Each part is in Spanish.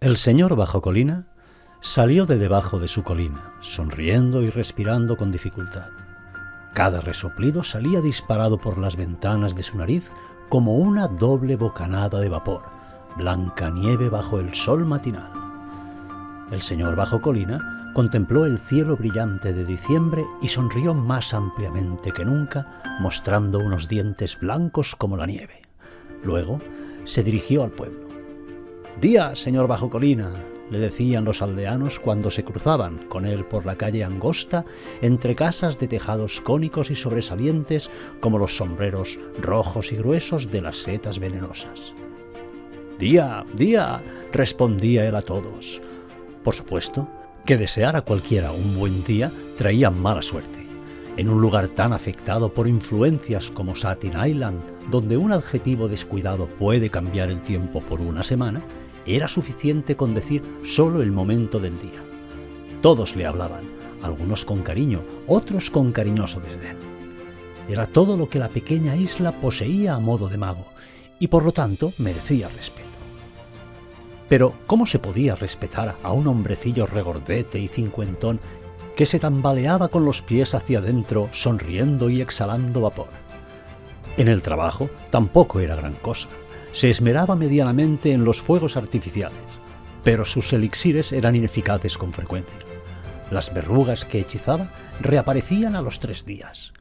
El señor Bajo Colina salió de debajo de su colina, sonriendo y respirando con dificultad. Cada resoplido salía disparado por las ventanas de su nariz como una doble bocanada de vapor, blanca nieve bajo el sol matinal. El señor Bajo Colina contempló el cielo brillante de diciembre y sonrió más ampliamente que nunca, mostrando unos dientes blancos como la nieve. Luego se dirigió al pueblo. «Día, señor Bajo Colina», le decían los aldeanos cuando se cruzaban con él por la calle angosta entre casas de tejados cónicos y sobresalientes como los sombreros rojos y gruesos de las setas venenosas. «Día, día», respondía él a todos. Por supuesto que desear a cualquiera un buen día traía mala suerte. En un lugar tan afectado por influencias como Satin Island, donde un adjetivo descuidado puede cambiar el tiempo por una semana, era suficiente con decir solo el momento del día. Todos le hablaban, algunos con cariño, otros con cariñoso desdén. Era todo lo que la pequeña isla poseía a modo de mago, y por lo tanto merecía respeto. Pero ¿cómo se podía respetar a un hombrecillo regordete y cincuentón que se tambaleaba con los pies hacia adentro, sonriendo y exhalando vapor? En el trabajo tampoco era gran cosa. Se esmeraba medianamente en los fuegos artificiales, pero sus elixires eran ineficaces con frecuencia. Las verrugas que hechizaba reaparecían a los 3 días.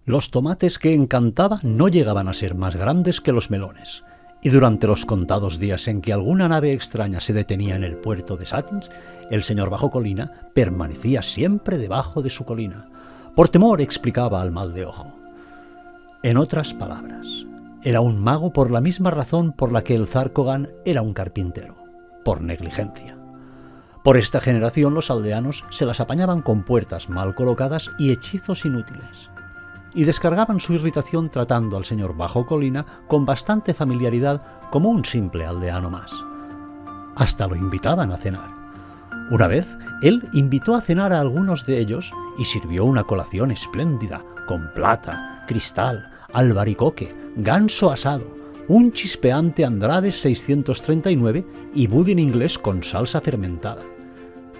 Los tomates que encantaba no llegaban a ser más grandes que los melones, y durante los contados días en que alguna nave extraña se detenía en el puerto de Satins, el señor Bajo Colina permanecía siempre debajo de su colina. Por temor explicaba al mal de ojo. En otras palabras, era un mago por la misma razón por la que el zar Kogan era un carpintero, por negligencia. Por esta generación los aldeanos se las apañaban con puertas mal colocadas y hechizos inútiles, y descargaban su irritación tratando al señor Bajo Colina con bastante familiaridad como un simple aldeano más. Hasta lo invitaban a cenar. Una vez, él invitó a cenar a algunos de ellos y sirvió una colación espléndida, con plata, cristal, albaricoque, ganso asado, un chispeante Andrades 639 y budín inglés con salsa fermentada.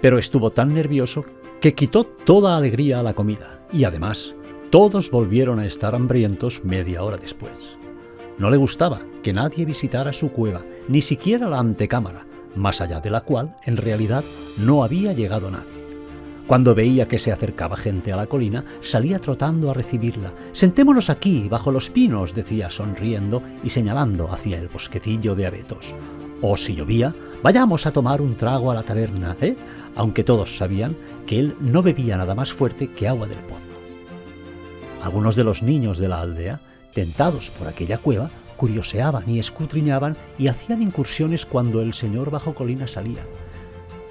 Pero estuvo tan nervioso que quitó toda alegría a la comida y además todos volvieron a estar hambrientos media hora después. No le gustaba que nadie visitara su cueva, ni siquiera la antecámara, más allá de la cual en realidad no había llegado nadie. Cuando veía que se acercaba gente a la colina, salía trotando a recibirla. «Sentémonos aquí, bajo los pinos», decía sonriendo y señalando hacia el bosquecillo de abetos. O si llovía, «Vayamos a tomar un trago a la taberna», aunque todos sabían que él no bebía nada más fuerte que agua del pozo. Algunos de los niños de la aldea, tentados por aquella cueva, curioseaban y escudriñaban y hacían incursiones cuando el señor Bajo Colina salía.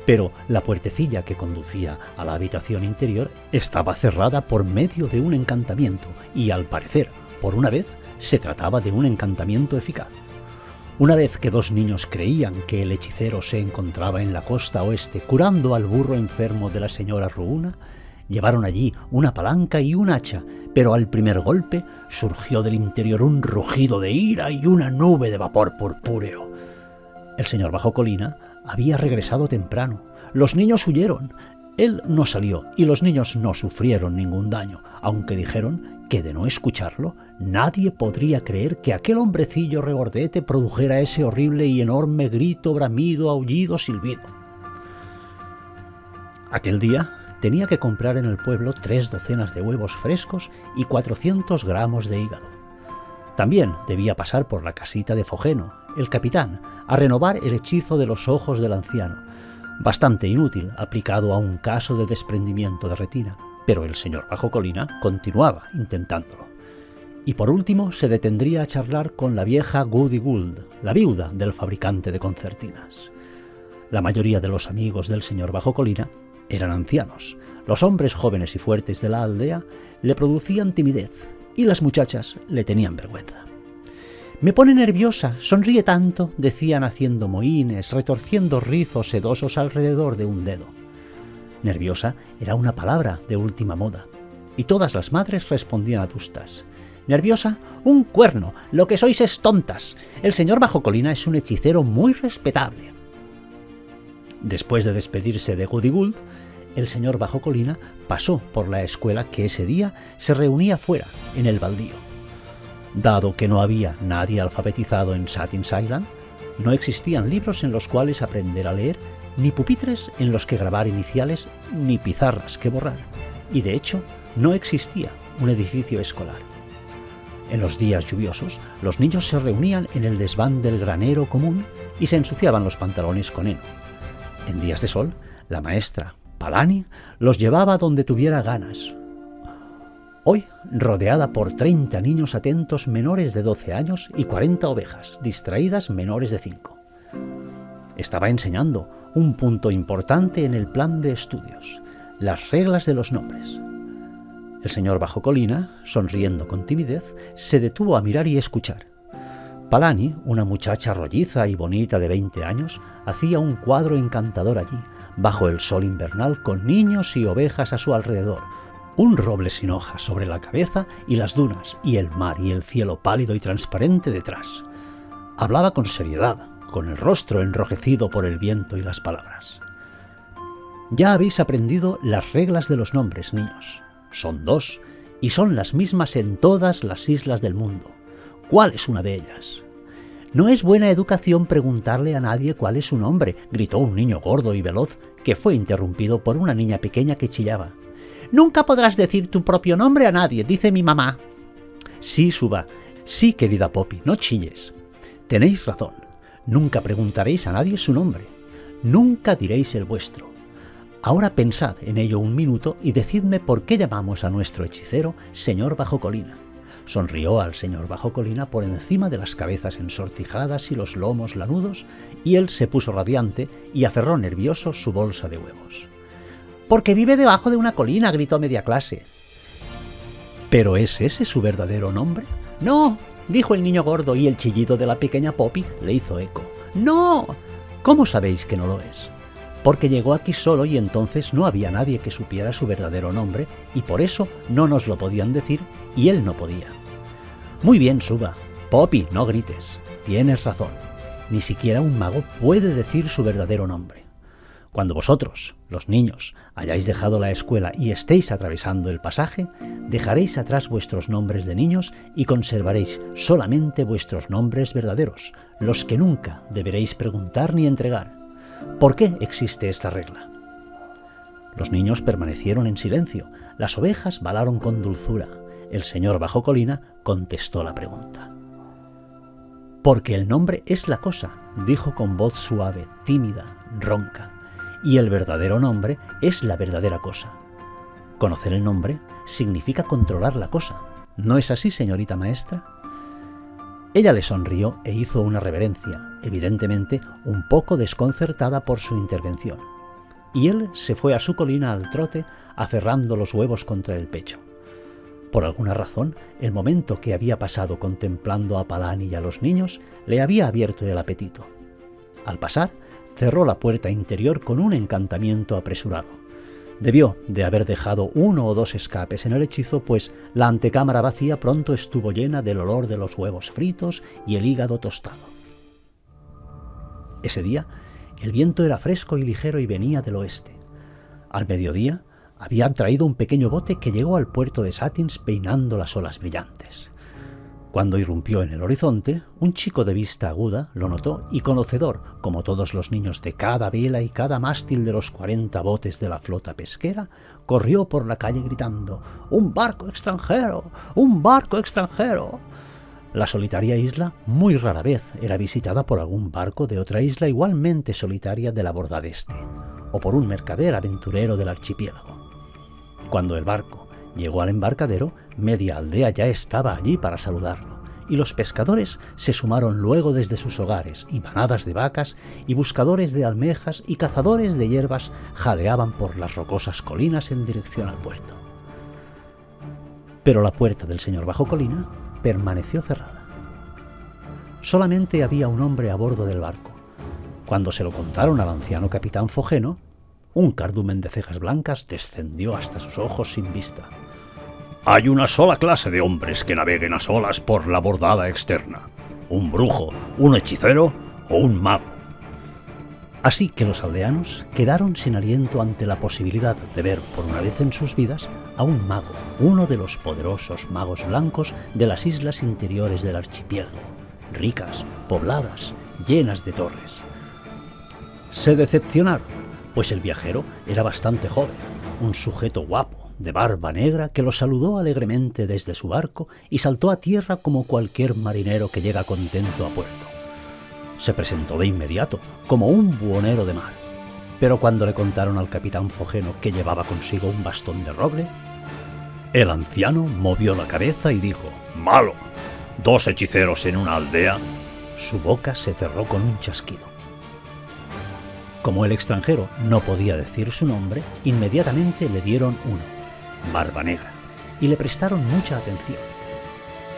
Pero la puertecilla que conducía a la habitación interior estaba cerrada por medio de un encantamiento y, al parecer, por una vez, se trataba de un encantamiento eficaz. Una vez que 2 niños creían que el hechicero se encontraba en la costa oeste curando al burro enfermo de la señora Ruuna, llevaron allí una palanca y un hacha, pero al primer golpe surgió del interior un rugido de ira y una nube de vapor purpúreo. El señor Bajo Colina había regresado temprano. Los niños huyeron. Él no salió y los niños no sufrieron ningún daño, aunque dijeron que de no escucharlo nadie podría creer que aquel hombrecillo regordete produjera ese horrible y enorme grito, bramido, aullido, silbido. Aquel día tenía que comprar en el pueblo 3 docenas de huevos frescos y 400 gramos de hígado. También debía pasar por la casita de Fogeno, el capitán, a renovar el hechizo de los ojos del anciano, bastante inútil aplicado a un caso de desprendimiento de retina, pero el señor Bajo Colina continuaba intentándolo. Y por último se detendría a charlar con la vieja Goody Gould, la viuda del fabricante de concertinas. La mayoría de los amigos del señor Bajo Colina eran ancianos. Los hombres jóvenes y fuertes de la aldea le producían timidez y las muchachas le tenían vergüenza. «Me pone nerviosa, sonríe tanto», decían haciendo mohínes, retorciendo rizos sedosos alrededor de un dedo. Nerviosa era una palabra de última moda, y todas las madres respondían adustas. «Nerviosa, un cuerno, lo que sois es tontas. El señor Bajo Colina es un hechicero muy respetable». Después de despedirse de Goody Gould, el señor Bajo Colina pasó por la escuela que ese día se reunía fuera, en el baldío. Dado que no había nadie alfabetizado en Satin's Island, no existían libros en los cuales aprender a leer, ni pupitres en los que grabar iniciales, ni pizarras que borrar, y de hecho no existía un edificio escolar. En los días lluviosos, los niños se reunían en el desván del granero común y se ensuciaban los pantalones con heno. En días de sol, la maestra Palani los llevaba donde tuviera ganas. Hoy, rodeada por 30 niños atentos menores de 12 años y 40 ovejas distraídas menores de 5. Estaba enseñando un punto importante en el plan de estudios, las reglas de los nombres. El señor Bajo Colina, sonriendo con timidez, se detuvo a mirar y escuchar. Palani, una muchacha rolliza y bonita de 20 años, hacía un cuadro encantador allí, bajo el sol invernal, con niños y ovejas a su alrededor, un roble sin hojas sobre la cabeza y las dunas, y el mar y el cielo pálido y transparente detrás. Hablaba con seriedad, con el rostro enrojecido por el viento y las palabras. Ya habéis aprendido las reglas de los nombres, niños. Son 2, y son las mismas en todas las islas del mundo. ¿Cuál es una de ellas? No es buena educación preguntarle a nadie cuál es su nombre, gritó un niño gordo y veloz, que fue interrumpido por una niña pequeña que chillaba. Nunca podrás decir tu propio nombre a nadie, dice mi mamá. Sí, Suba, sí, querida Poppy, no chilles. Tenéis razón, nunca preguntaréis a nadie su nombre, nunca diréis el vuestro. Ahora pensad en ello un minuto y decidme por qué llamamos a nuestro hechicero señor Bajo Colina. Sonrió al señor Bajo Colina por encima de las cabezas ensortijadas y los lomos lanudos, y él se puso radiante y aferró nervioso su bolsa de huevos. «Porque vive debajo de una colina», gritó media clase. ¿Pero es ese su verdadero nombre? «No», dijo el niño gordo, y el chillido de la pequeña Poppy le hizo eco. «No». «¿Cómo sabéis que no lo es?» «Porque llegó aquí solo y entonces no había nadie que supiera su verdadero nombre, y por eso no nos lo podían decir y él no podía». «Muy bien, Suba. Poppy, no grites. Tienes razón. Ni siquiera un mago puede decir su verdadero nombre. Cuando vosotros, los niños, hayáis dejado la escuela y estéis atravesando el pasaje, dejaréis atrás vuestros nombres de niños y conservaréis solamente vuestros nombres verdaderos, los que nunca deberéis preguntar ni entregar. ¿Por qué existe esta regla?» Los niños permanecieron en silencio, las ovejas balaron con dulzura. El señor Bajo Colina contestó la pregunta. «Porque el nombre es la cosa», dijo con voz suave, tímida, ronca, «y el verdadero nombre es la verdadera cosa. Conocer el nombre significa controlar la cosa. ¿No es así, señorita maestra?» Ella le sonrió e hizo una reverencia, evidentemente un poco desconcertada por su intervención, y él se fue a su colina al trote, aferrando los huevos contra el pecho. Por alguna razón, el momento que había pasado contemplando a Palani y a los niños le había abierto el apetito. Al pasar, cerró la puerta interior con un encantamiento apresurado. Debió de haber dejado 1 o 2 escapes en el hechizo, pues la antecámara vacía pronto estuvo llena del olor de los huevos fritos y el hígado tostado. Ese día, el viento era fresco y ligero y venía del oeste. Al mediodía, habían traído un pequeño bote que llegó al puerto de Satins peinando las olas brillantes. Cuando irrumpió en el horizonte, un chico de vista aguda lo notó y, conocedor, como todos los niños, de cada vela y cada mástil de los 40 botes de la flota pesquera, corrió por la calle gritando: «¡Un barco extranjero! ¡Un barco extranjero!». La solitaria isla muy rara vez era visitada por algún barco de otra isla igualmente solitaria de la bordad este, o por un mercader aventurero del archipiélago. Cuando el barco llegó al embarcadero, media aldea ya estaba allí para saludarlo, y los pescadores se sumaron luego desde sus hogares, y manadas de vacas, y buscadores de almejas, y cazadores de hierbas jadeaban por las rocosas colinas en dirección al puerto. Pero la puerta del señor Bajo Colina permaneció cerrada. Solamente había un hombre a bordo del barco. Cuando se lo contaron al anciano capitán Fogeno, un cardumen de cejas blancas descendió hasta sus ojos sin vista. «Hay una sola clase de hombres que naveguen a solas por la bordada externa: un brujo, un hechicero o un mago. Así que los aldeanos quedaron sin aliento ante la posibilidad de ver por una vez en sus vidas a un mago, uno de los poderosos magos blancos de las islas interiores del archipiélago, ricas, pobladas, llenas de torres. Se decepcionaron, pues el viajero era bastante joven, un sujeto guapo, de barba negra, que los saludó alegremente desde su barco y saltó a tierra como cualquier marinero que llega contento a puerto. Se presentó de inmediato, como un buhonero de mar, pero cuando le contaron al capitán Fogeno que llevaba consigo un bastón de roble, el anciano movió la cabeza y dijo: «¡Malo! ¿2 hechiceros en una aldea?» Su boca se cerró con un chasquido. Como el extranjero no podía decir su nombre, inmediatamente le dieron uno, Barba Negra, y le prestaron mucha atención.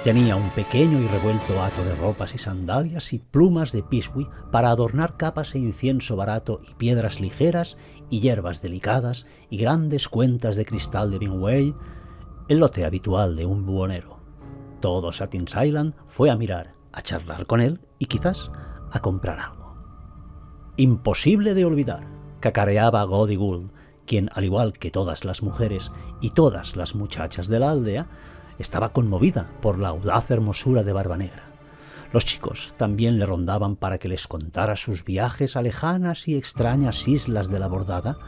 Tenía un pequeño y revuelto hato de ropas y sandalias y plumas de piswi para adornar capas e incienso barato y piedras ligeras y hierbas delicadas y grandes cuentas de cristal de Bingway, el lote habitual de un buhonero. Todo Satin's Island fue a mirar, a charlar con él y quizás a comprar algo. Imposible de olvidar, cacareaba Gody Gould, quien, al igual que todas las mujeres y todas las muchachas de la aldea, estaba conmovida por la audaz hermosura de Barba Negra. Los chicos también le rondaban para que les contara sus viajes a lejanas y extrañas islas de la Bordada,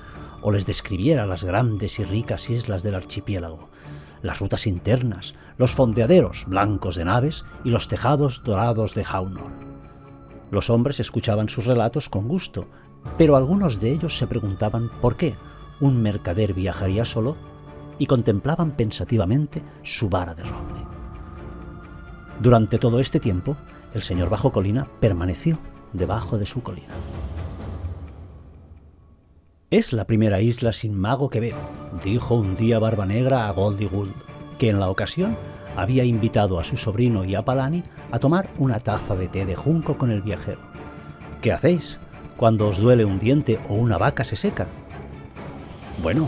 o les describiera las grandes y ricas islas del archipiélago, las rutas internas, los fondeaderos blancos de naves y los tejados dorados de Haunor. Los hombres escuchaban sus relatos con gusto, pero algunos de ellos se preguntaban por qué un mercader viajaría solo y contemplaban pensativamente su vara de roble. Durante todo este tiempo, el señor Bajo Colina permaneció debajo de su colina. «Es la primera isla sin mago que veo», dijo un día Barba Negra a Gody Gould, que en la ocasión había invitado a su sobrino y a Palani a tomar una taza de té de junco con el viajero. «¿Qué hacéis cuando os duele un diente o una vaca se seca?» «Bueno,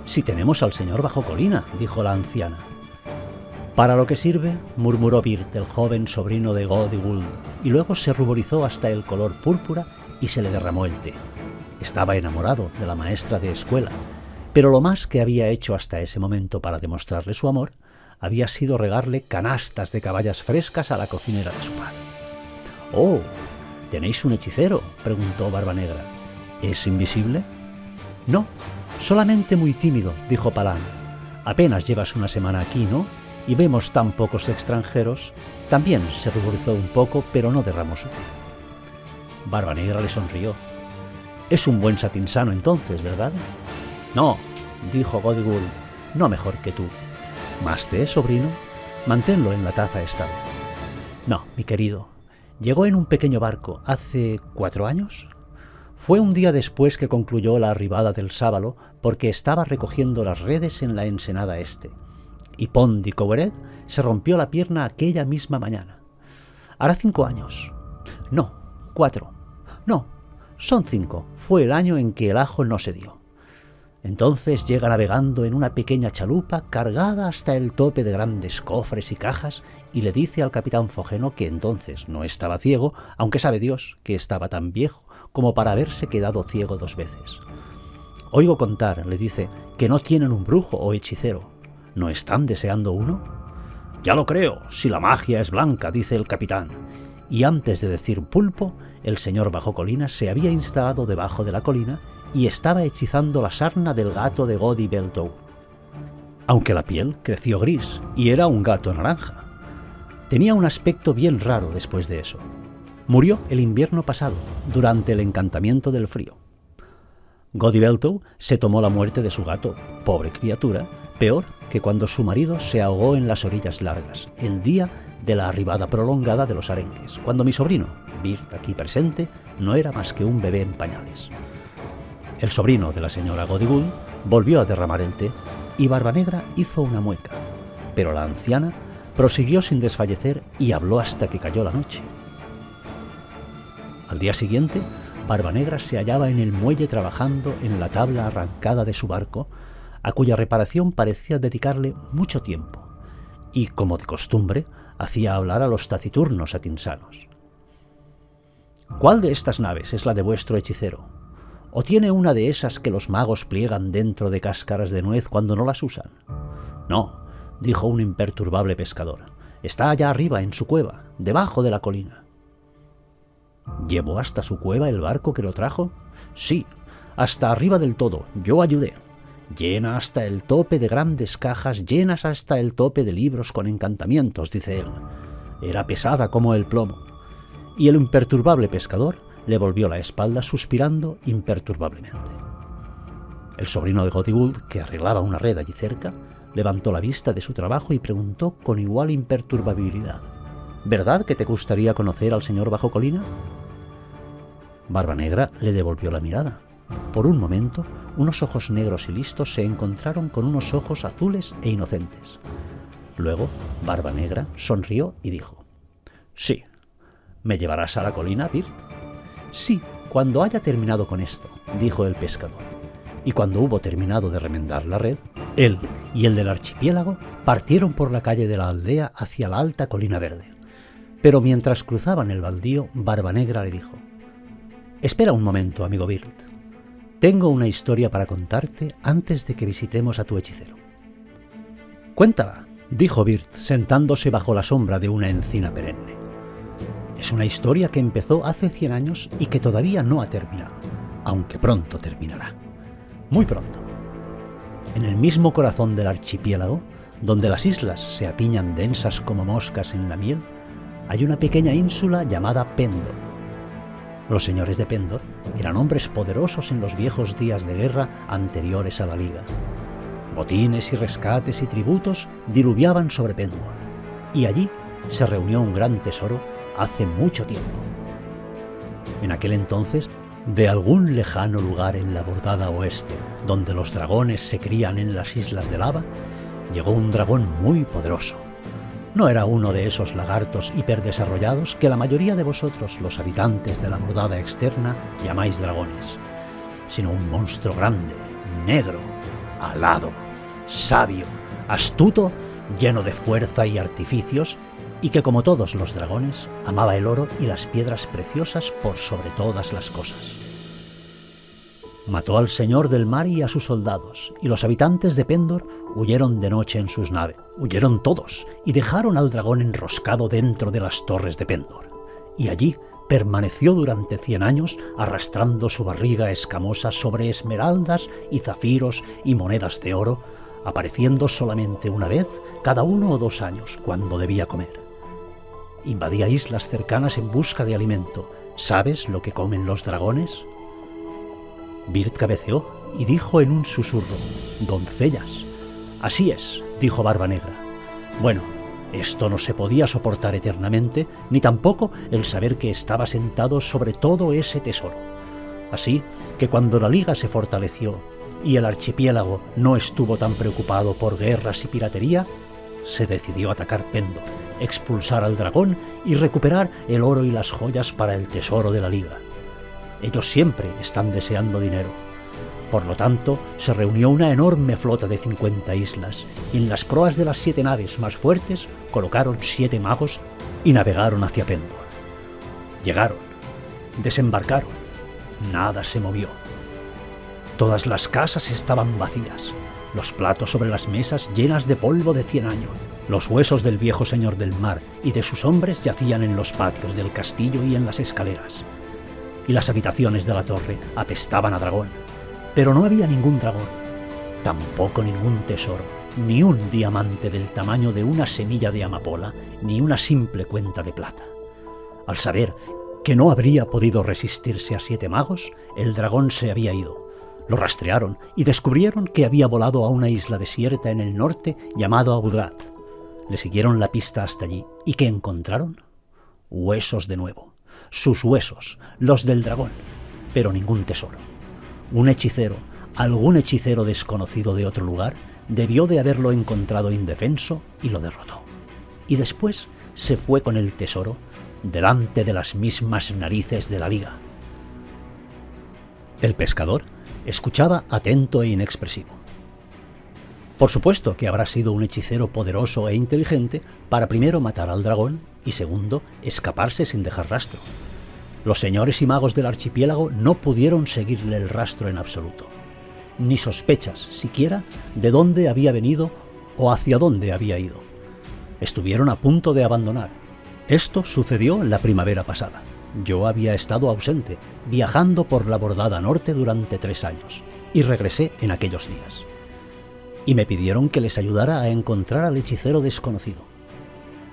si tenemos al señor Bajo Colina», dijo la anciana. «Para lo que sirve», murmuró Birt, el joven sobrino de Gody Gould, y luego se ruborizó hasta el color púrpura y se le derramó el té. Estaba enamorado de la maestra de escuela, pero lo más que había hecho hasta ese momento para demostrarle su amor había sido regarle canastas de caballas frescas a la cocinera de su padre. «Oh, ¿tenéis un hechicero?», preguntó Barba Negra. «¿Es invisible?» «No, solamente muy tímido», dijo Palani. «Apenas llevas una semana aquí, ¿no? Y vemos tan pocos extranjeros». También se ruborizó un poco, pero no derramó su té. Barba Negra le sonrió. «Es un buen satinsano entonces, ¿verdad?» «No», dijo Gody Gould, «no mejor que tú». «¿Más té, sobrino? Manténlo en la taza esta vez». «No, mi querido. Llegó en un pequeño barco hace 4 años. Fue un día después que concluyó la arribada del sábalo, porque estaba recogiendo las redes en la ensenada este. Y Pond y Coweret se rompió la pierna aquella misma mañana. Hará 5 años. No, 4. No, son 5. Fue el año en que el ajo no se dio. Entonces llega navegando en una pequeña chalupa cargada hasta el tope de grandes cofres y cajas y le dice al capitán Fogeno que entonces no estaba ciego, aunque sabe Dios que estaba tan viejo como para haberse quedado ciego 2 veces. «Oigo contar», le dice, «que no tienen un brujo o hechicero. ¿No están deseando uno?» «Ya lo creo, si la magia es blanca», dice el capitán. Y antes de decir pulpo, el señor Bajo Colina se había instalado debajo de la colina y estaba hechizando la sarna del gato de Gody Beltow. Aunque la piel creció gris y era un gato naranja. Tenía un aspecto bien raro después de eso. Murió el invierno pasado, durante el encantamiento del frío. Gody Beltow se tomó la muerte de su gato, pobre criatura, peor que cuando su marido se ahogó en las orillas largas, el día de la arribada prolongada de los arenques, cuando mi sobrino, Birt aquí presente, no era más que un bebé en pañales. El sobrino de la señora Gody Gould volvió a derramar el té y Barba Negra hizo una mueca, pero la anciana prosiguió sin desfallecer y habló hasta que cayó la noche. Al día siguiente, Barba Negra se hallaba en el muelle trabajando en la tabla arrancada de su barco, a cuya reparación parecía dedicarle mucho tiempo, y, como de costumbre, hacía hablar a los taciturnos atinsanos. ¿Cuál de estas naves es la de vuestro hechicero? ¿O tiene una de esas que los magos pliegan dentro de cáscaras de nuez cuando no las usan? No, dijo un imperturbable pescador. Está allá arriba en su cueva, debajo de la colina. ¿Llevó hasta su cueva el barco que lo trajo? Sí, hasta arriba del todo, yo ayudé. Llena hasta el tope de grandes cajas, llenas hasta el tope de libros con encantamientos, dice él. Era pesada como el plomo. Y el imperturbable pescador le volvió la espalda suspirando imperturbablemente. El sobrino de Godiguld, que arreglaba una red allí cerca, levantó la vista de su trabajo y preguntó con igual imperturbabilidad: ¿verdad que te gustaría conocer al señor Bajo Colina? Barbanegra le devolvió la mirada. Por un momento, unos ojos negros y listos se encontraron con unos ojos azules e inocentes. Luego, Barbanegra sonrió y dijo: sí, ¿me llevarás a la colina, Birt? Sí, cuando haya terminado con esto, dijo el pescador. Y cuando hubo terminado de remendar la red, él y el del archipiélago partieron por la calle de la aldea hacia la alta colina verde. Pero mientras cruzaban el baldío, Barbanegra le dijo: espera un momento, amigo Birt. Tengo una historia para contarte antes de que visitemos a tu hechicero. Cuéntala, dijo Birt, sentándose bajo la sombra de una encina perenne. Es una historia que empezó hace 100 años y que todavía no ha terminado, aunque pronto terminará. Muy pronto. En el mismo corazón del archipiélago, donde las islas se apiñan densas como moscas en la miel, hay una pequeña ínsula llamada Pendor. Los señores de Pendor eran hombres poderosos en los viejos días de guerra anteriores a la Liga. Botines y rescates y tributos diluviaban sobre Pendor, y allí se reunió un gran tesoro hace mucho tiempo. En aquel entonces, de algún lejano lugar en la bordada oeste, donde los dragones se crían en las islas de lava, llegó un dragón muy poderoso. No era uno de esos lagartos hiperdesarrollados que la mayoría de vosotros, los habitantes de la bordada externa, llamáis dragones, sino un monstruo grande, negro, alado, sabio, astuto, lleno de fuerza y artificios, y que, como todos los dragones, amaba el oro y las piedras preciosas por sobre todas las cosas. Mató al señor del mar y a sus soldados, y los habitantes de Pendor huyeron de noche en sus naves. Huyeron todos, y dejaron al dragón enroscado dentro de las torres de Pendor. Y allí permaneció durante 100 años arrastrando su barriga escamosa sobre esmeraldas y zafiros y monedas de oro, apareciendo solamente una vez cada 1 o 2 años cuando debía comer. Invadía islas cercanas en busca de alimento. ¿Sabes lo que comen los dragones? Birt cabeceó y dijo en un susurro: doncellas. Así es, dijo Barbanegra. Bueno, esto no se podía soportar eternamente, ni tampoco el saber que estaba sentado sobre todo ese tesoro. Así que cuando la Liga se fortaleció y el archipiélago no estuvo tan preocupado por guerras y piratería, se decidió atacar Pendor, expulsar al dragón y recuperar el oro y las joyas para el tesoro de la Liga. Ellos siempre están deseando dinero. Por lo tanto, se reunió una enorme flota de 50 islas, y en las proas de las 7 naves más fuertes colocaron 7 magos y navegaron hacia Pendor. Llegaron, desembarcaron, nada se movió. Todas las casas estaban vacías, los platos sobre las mesas llenas de polvo de 100 años. Los huesos del viejo señor del mar y de sus hombres yacían en los patios del castillo y en las escaleras. Y las habitaciones de la torre apestaban a dragón. Pero no había ningún dragón, tampoco ningún tesoro, ni un diamante del tamaño de una semilla de amapola, ni una simple cuenta de plata. Al saber que no habría podido resistirse a 7 magos, el dragón se había ido. Lo rastrearon y descubrieron que había volado a una isla desierta en el norte llamado Audrat. Le siguieron la pista hasta allí. ¿Y qué encontraron? Huesos de nuevo. Sus huesos, los del dragón, pero ningún tesoro. Un hechicero, algún hechicero desconocido de otro lugar, debió de haberlo encontrado indefenso y lo derrotó. Y después se fue con el tesoro delante de las mismas narices de la Liga. El pescador escuchaba atento e inexpresivo. Por supuesto que habrá sido un hechicero poderoso e inteligente para primero matar al dragón y segundo escaparse sin dejar rastro. Los señores y magos del archipiélago no pudieron seguirle el rastro en absoluto, ni sospechas siquiera de dónde había venido o hacia dónde había ido. Estuvieron a punto de abandonar. Esto sucedió la primavera pasada. Yo había estado ausente, viajando por la bordada norte durante 3 años, y regresé en aquellos días. Y me pidieron que les ayudara a encontrar al hechicero desconocido.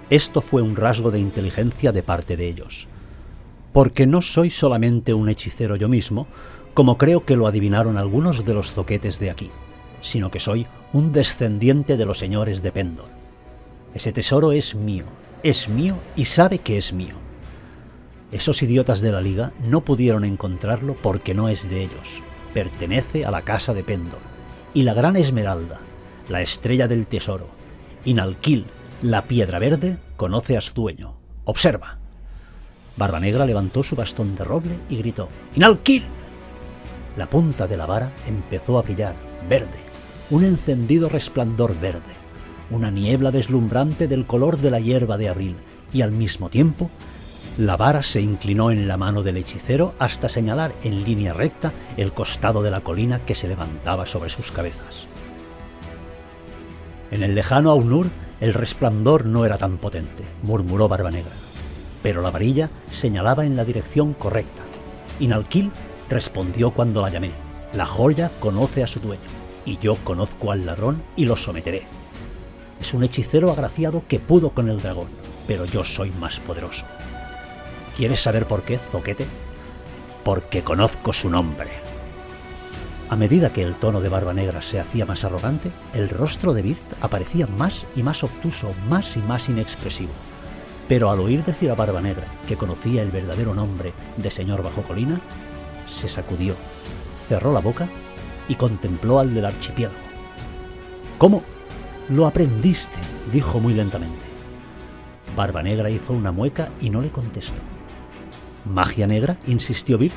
Esto fue un rasgo de inteligencia de parte de ellos, porque no soy solamente un hechicero yo mismo, como creo que lo adivinaron algunos de los zoquetes de aquí, sino que soy un descendiente de los señores de Pendor. Ese tesoro es mío y sabe que es mío. Esos idiotas de la Liga no pudieron encontrarlo porque no es de ellos, pertenece a la casa de Pendor, y la gran esmeralda, la estrella del tesoro, y Nalquil, la piedra verde, conoce a su dueño. Observa. Barbanegra levantó su bastón de roble y gritó: ¡Inalquil! La punta de la vara empezó a brillar, verde, un encendido resplandor verde, una niebla deslumbrante del color de la hierba de abril, y al mismo tiempo, la vara se inclinó en la mano del hechicero hasta señalar en línea recta el costado de la colina que se levantaba sobre sus cabezas. En el lejano Aunur el resplandor no era tan potente, murmuró Barbanegra, pero la varilla señalaba en la dirección correcta. Inalquil respondió cuando la llamé: la joya conoce a su dueño, y yo conozco al ladrón y lo someteré. Es un hechicero agraciado que pudo con el dragón, pero yo soy más poderoso. ¿Quieres saber por qué, zoquete? Porque conozco su nombre. A medida que el tono de Barbanegra se hacía más arrogante, el rostro de Birt aparecía más y más obtuso, más y más inexpresivo. Pero al oír decir a Barbanegra que conocía el verdadero nombre de señor bajo colina, se sacudió, cerró la boca y contempló al del archipiélago. ¿Cómo? Lo aprendiste, dijo muy lentamente. Barbanegra hizo una mueca y no le contestó. ¿Magia negra?, insistió Birt.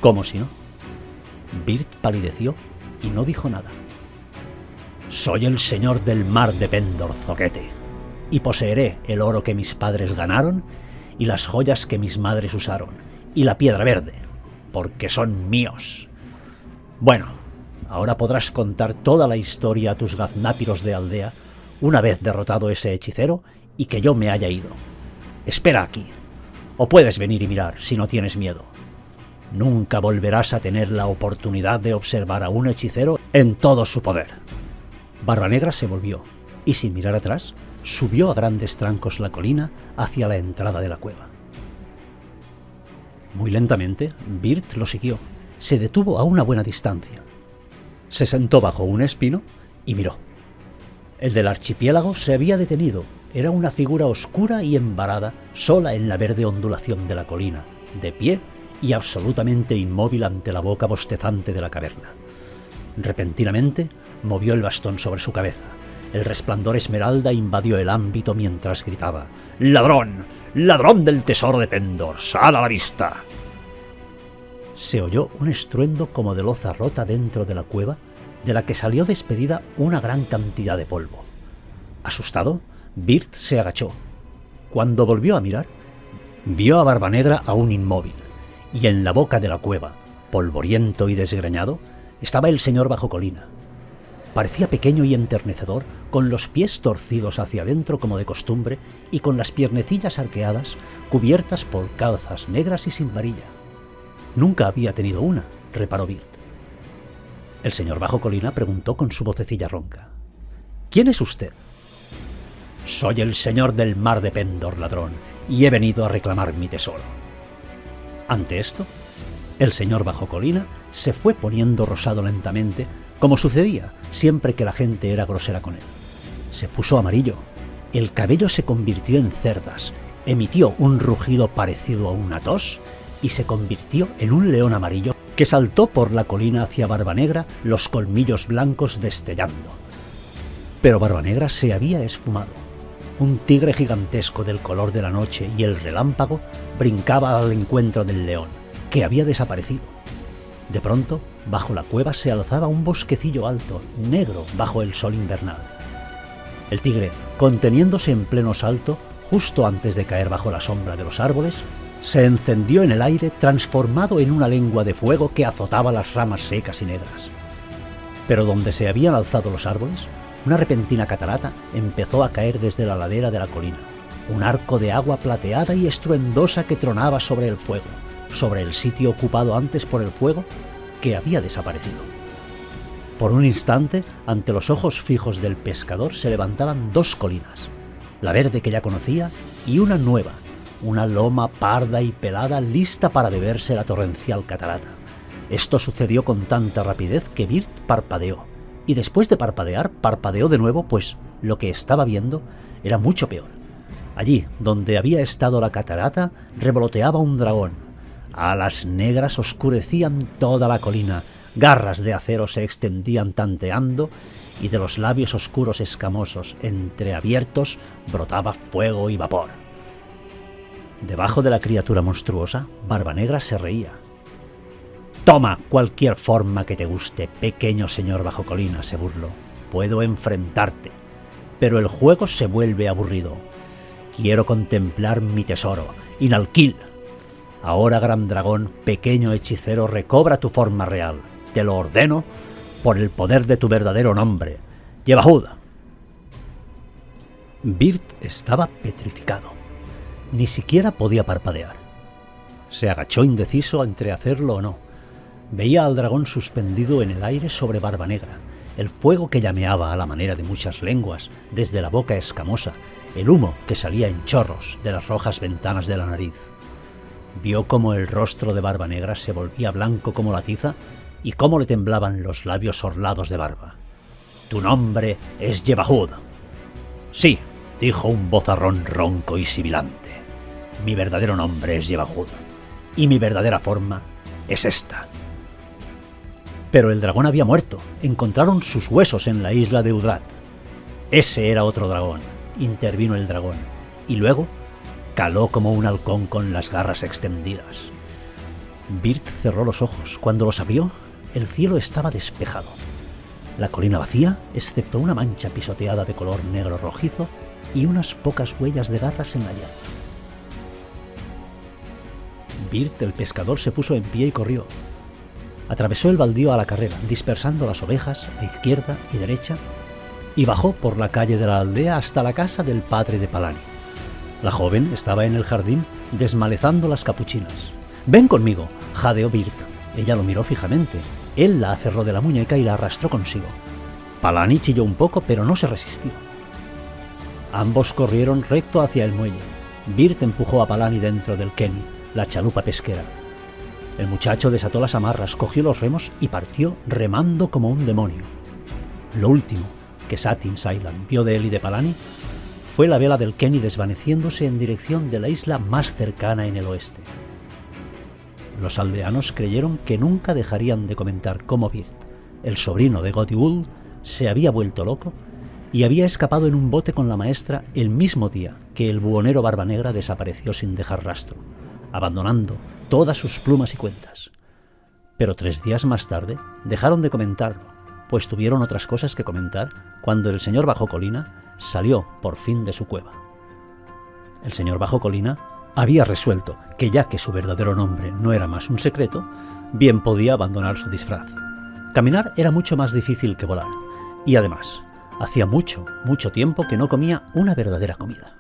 ¿Cómo si no? Birt palideció y no dijo nada. Soy el señor del mar de Pendor, zoquete, y poseeré el oro que mis padres ganaron y las joyas que mis madres usaron y la piedra verde, porque son míos. Bueno, ahora podrás contar toda la historia a tus gaznápiros de aldea una vez derrotado ese hechicero y que yo me haya ido. Espera aquí, o puedes venir y mirar si no tienes miedo. Nunca volverás a tener la oportunidad de observar a un hechicero en todo su poder. Barbanegra se volvió y, sin mirar atrás, subió a grandes trancos la colina hacia la entrada de la cueva. Muy lentamente, Birt lo siguió. Se detuvo a una buena distancia. Se sentó bajo un espino y miró. El del archipiélago se había detenido. Era una figura oscura y embarada, sola en la verde ondulación de la colina, de pie y absolutamente inmóvil ante la boca bostezante de la caverna. Repentinamente movió el bastón sobre su cabeza. El resplandor esmeralda invadió el ámbito mientras gritaba: ¡Ladrón! ¡Ladrón del tesoro de Pendor! ¡Sal a la vista! Se oyó un estruendo como de loza rota dentro de la cueva, de la que salió despedida una gran cantidad de polvo. Asustado, Birt se agachó. Cuando volvió a mirar, vio a Barbanegra aún inmóvil, y en la boca de la cueva, polvoriento y desgreñado, estaba el señor bajo colina. Parecía pequeño y enternecedor, con los pies torcidos hacia adentro como de costumbre y con las piernecillas arqueadas, cubiertas por calzas negras y sin varilla. Nunca había tenido una, reparó Birt. El señor bajo colina preguntó con su vocecilla ronca: ¿Quién es usted? Soy el señor del mar de Pendor, ladrón, y he venido a reclamar mi tesoro. Ante esto, el señor bajo colina se fue poniendo rosado lentamente, como sucedía siempre que la gente era grosera con él. Se puso amarillo, el cabello se convirtió en cerdas, emitió un rugido parecido a una tos y se convirtió en un león amarillo que saltó por la colina hacia Barbanegra, los colmillos blancos destellando. Pero Barbanegra se había esfumado. Un tigre gigantesco del color de la noche y el relámpago brincaba al encuentro del león, que había desaparecido. De pronto, bajo la cueva se alzaba un bosquecillo alto, negro bajo el sol invernal. El tigre, conteniéndose en pleno salto, justo antes de caer bajo la sombra de los árboles, Se encendió en el aire, transformado en una lengua de fuego que azotaba las ramas secas y negras. Pero donde se habían alzado los árboles, una repentina catarata empezó a caer desde la ladera de la colina, un arco de agua plateada y estruendosa que tronaba sobre el fuego, sobre el sitio ocupado antes por el fuego, que había desaparecido. Por un instante, ante los ojos fijos del pescador se levantaban dos colinas, la verde que ya conocía y una nueva, una loma parda y pelada lista para beberse la torrencial catarata. Esto sucedió con tanta rapidez que Birt parpadeó, y después de parpadear, parpadeó de nuevo, pues lo que estaba viendo era mucho peor. Allí, donde había estado la catarata, revoloteaba un dragón. Alas negras oscurecían toda la colina, garras de acero se extendían tanteando, y de los labios oscuros escamosos entreabiertos brotaba fuego y vapor. Debajo de la criatura monstruosa, Barbanegra se reía. «Toma cualquier forma que te guste, pequeño señor bajo colina», se burló. «Puedo enfrentarte, pero el juego se vuelve aburrido. Quiero contemplar mi tesoro, Inalkil. Ahora, gran dragón, pequeño hechicero, recobra tu forma real. Te lo ordeno por el poder de tu verdadero nombre, Yevahud». Birt estaba petrificado. Ni siquiera podía parpadear. Se agachó indeciso entre hacerlo o no. Veía al dragón suspendido en el aire sobre Barbanegra, el fuego que llameaba a la manera de muchas lenguas desde la boca escamosa, el humo que salía en chorros de las rojas ventanas de la nariz. Vio cómo el rostro de Barbanegra se volvía blanco como la tiza y cómo le temblaban los labios orlados de barba. «Tu nombre es Yevahud». «Sí», dijo un vozarrón ronco y sibilante. «Mi verdadero nombre es Yevahud, y mi verdadera forma es esta». Pero el dragón había muerto. Encontraron sus huesos en la isla de Udrat. «Ese era otro dragón», intervino el dragón, y luego caló como un halcón con las garras extendidas. Birt cerró los ojos. Cuando los abrió, el cielo estaba despejado. La colina vacía, excepto una mancha pisoteada de color negro rojizo y unas pocas huellas de garras en la hierba. Birt, el pescador, se puso en pie y corrió. Atravesó el baldío a la carrera, dispersando las ovejas a izquierda y derecha, y bajó por la calle de la aldea hasta la casa del padre de Palani. La joven estaba en el jardín desmalezando las capuchinas. «Ven conmigo», jadeó Birt. Ella lo miró fijamente. Él la aferró de la muñeca y la arrastró consigo. Palani chilló un poco, pero no se resistió. Ambos corrieron recto hacia el muelle. Birt empujó a Palani dentro del Kenny, la chalupa pesquera. El muchacho desató las amarras, cogió los remos y partió remando como un demonio. Lo último que Satin Sailan vio de él y de Palani fue la vela del Kenny desvaneciéndose en dirección de la isla más cercana en el oeste. Los aldeanos creyeron que nunca dejarían de comentar cómo Birt, el sobrino de Gotiwold, se había vuelto loco y había escapado en un bote con la maestra el mismo día que el buhonero Barbanegra desapareció sin dejar rastro, abandonando todas sus plumas y cuentas. Pero 3 días más tarde dejaron de comentarlo, pues tuvieron otras cosas que comentar cuando el señor Bajo Colina salió por fin de su cueva. El señor Bajo Colina había resuelto que, ya que su verdadero nombre no era más un secreto, bien podía abandonar su disfraz. Caminar era mucho más difícil que volar, y además, hacía mucho, mucho tiempo que no comía una verdadera comida.